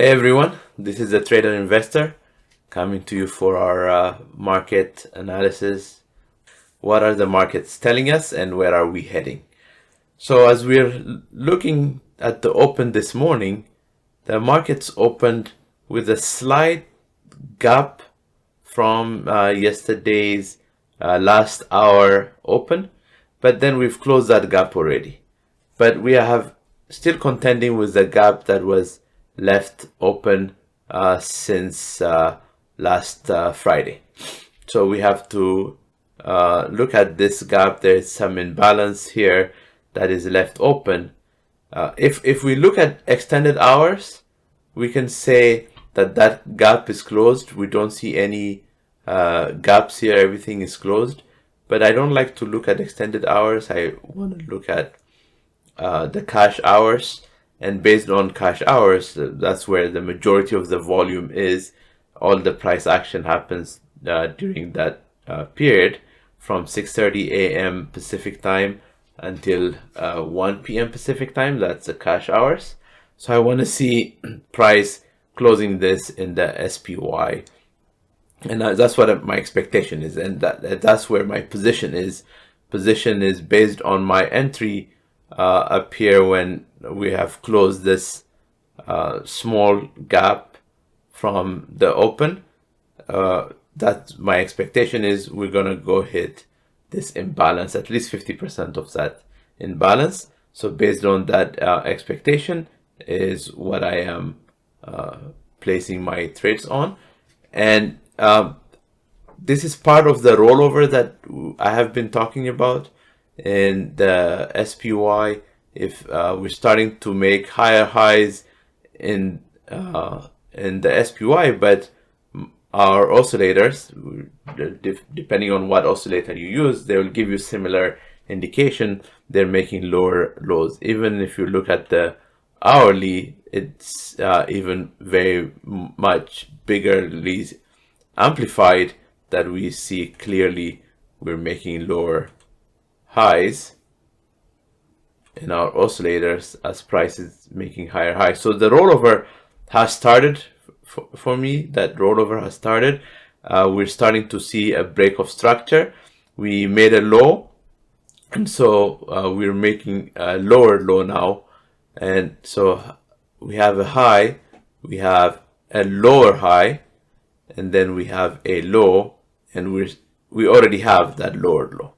Hey everyone, this is the Trader Investor coming to you for our market analysis. What are the markets telling us and where are we heading? So as we're looking at the open this morning, the markets opened with a slight gap from yesterday's last hour open, but then we've closed that gap already. But we have still contending with the gap that was left open since last Friday. So we have to look at this gap. There's some imbalance here that is left open. If we look at extended hours, we can say that that gap is closed. We don't see any gaps here. Everything is closed. But I don't like to look at extended hours. I want to look at the cash hours, and based on cash hours, that's where the majority of the volume is. All the price action happens during that period from 6:30 a.m. Pacific time until 1 p.m. Pacific time. That's the cash hours. So I want to see price closing this in the SPY, and that's what my expectation is, and that's where my position is. Position is based on my entry up here when we have closed this small gap from the open. That's my expectation is we're gonna go hit this imbalance, at least 50% of that imbalance. So based on that expectation is what I am placing my trades on, and this is part of the rollover that I have been talking about in the SPY. If we're starting to make higher highs in the SPY, but our oscillators, depending on what oscillator you use, they will give you similar indication. They're making lower lows. Even if you look at the hourly, it's even very much biggerly amplified, that we see clearly we're making lower highs in our oscillators as price is making higher highs. So the rollover has started for me. That rollover has started. We're starting to see a break of structure. We made a low, and so we're making a lower low now, and so we have a high, we have a lower high, and then we have a low, and we already have that lower low.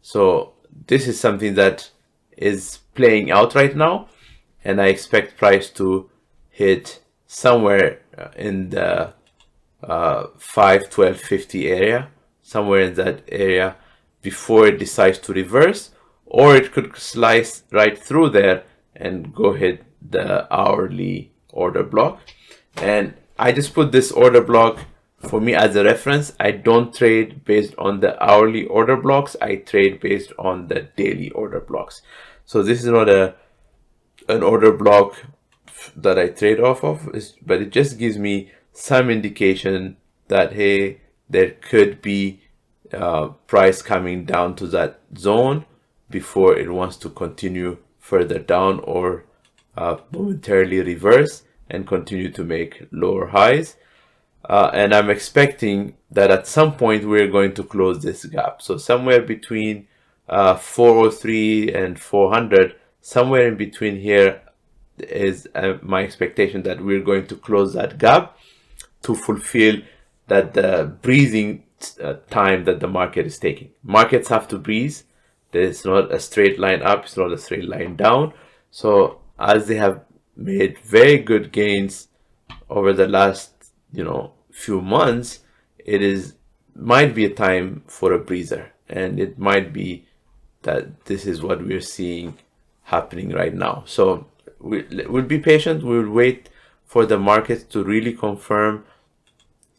So this is something that is playing out right now, and I expect price to hit somewhere in the 512.50 area, somewhere in that area, before it decides to reverse, or it could slice right through there and go hit the hourly order block. And I just put this order block for me as a reference. I don't trade based on the hourly order blocks. I trade based on the daily order blocks. So this is not an order block that I trade off of, but it just gives me some indication that, hey, there could be price coming down to that zone before it wants to continue further down, or momentarily reverse and continue to make lower highs. And I'm expecting that at some point we're going to close this gap. So somewhere between 403 and 400, somewhere in between here is my expectation that we're going to close that gap to fulfill that the breathing time that the market is taking. Markets have to breathe. There's not a straight line up, it's not a straight line down. So as they have made very good gains over the last few months, might be a time for a breather, and it might be that this is what we're seeing happening right now. So we'll be patient. We'll wait for the markets to really confirm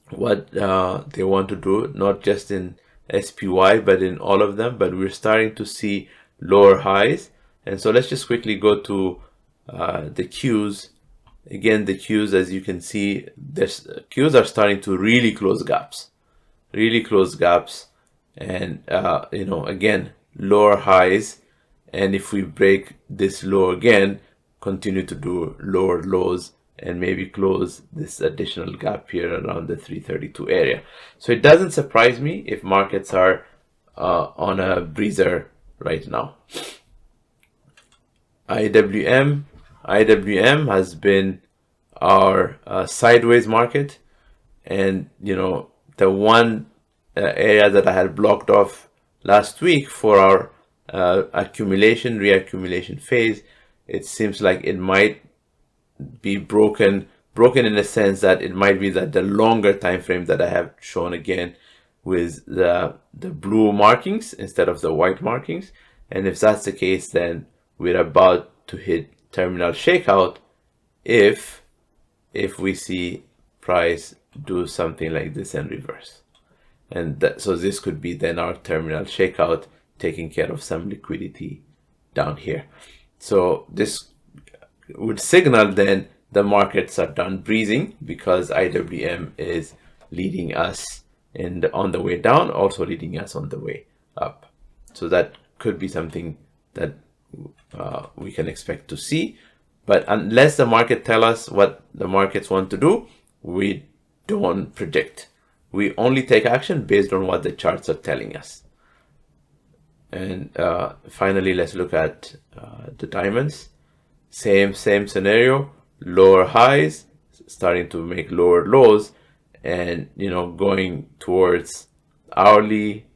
what they want to do, not just in SPY but in all of them. But we're starting to see lower highs, and so let's just quickly go to the Qs. Again, the Qs, as you can see, Qs are starting to really close gaps, and again, lower highs. And if we break this low again, continue to do lower lows and maybe close this additional gap here around the 332 area. So it doesn't surprise me if markets are on a breather right now. IWM has been our sideways market, and the one area that I had blocked off last week for our reaccumulation phase, it seems like it might be broken in a sense that it might be that the longer time frame that I have shown again with the blue markings instead of the white markings. And if that's the case, then we're about to hit terminal shakeout if we see price do something like this and reverse. And so this could be then our terminal shakeout, taking care of some liquidity down here. So this would signal then the markets are done breathing, because IWM is leading us on the way down, also leading us on the way up. So that could be something that we can expect to see. But unless the market tell us what the markets want to do, we don't predict. We only take action based on what the charts are telling us. And finally, let's look at the diamonds. Same scenario, lower highs, starting to make lower lows, and going towards hourly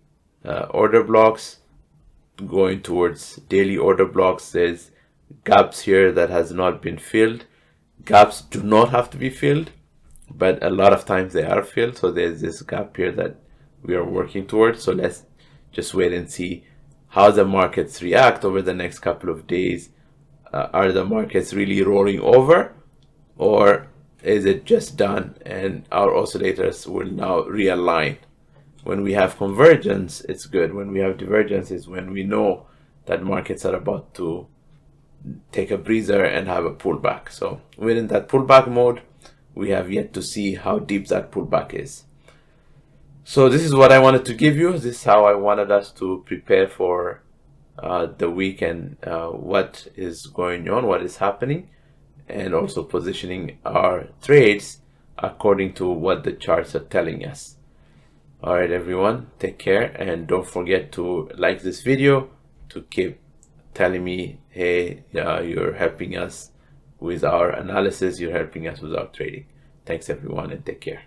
order blocks, going towards daily order blocks. There's gaps here that has not been filled. Gaps do not have to be filled, but a lot of times they are filled. So there's this gap here that we are working towards. So let's just wait and see how the markets react over the next couple of days. Are the markets really rolling over, or is it just done and our oscillators will now realign? When we have convergence, it's good. When we have divergence is when we know that markets are about to take a breather and have a pullback. So we're in that pullback mode. We have yet to see how deep that pullback is. So this is what I wanted to give you. This is how I wanted us to prepare for the week, and what is going on, what is happening, and also positioning our trades according to what the charts are telling us. All right, everyone, take care, and don't forget to like this video to keep telling me, hey, you're helping us with our analysis, you're helping us with our trading. Thanks, everyone, and take care.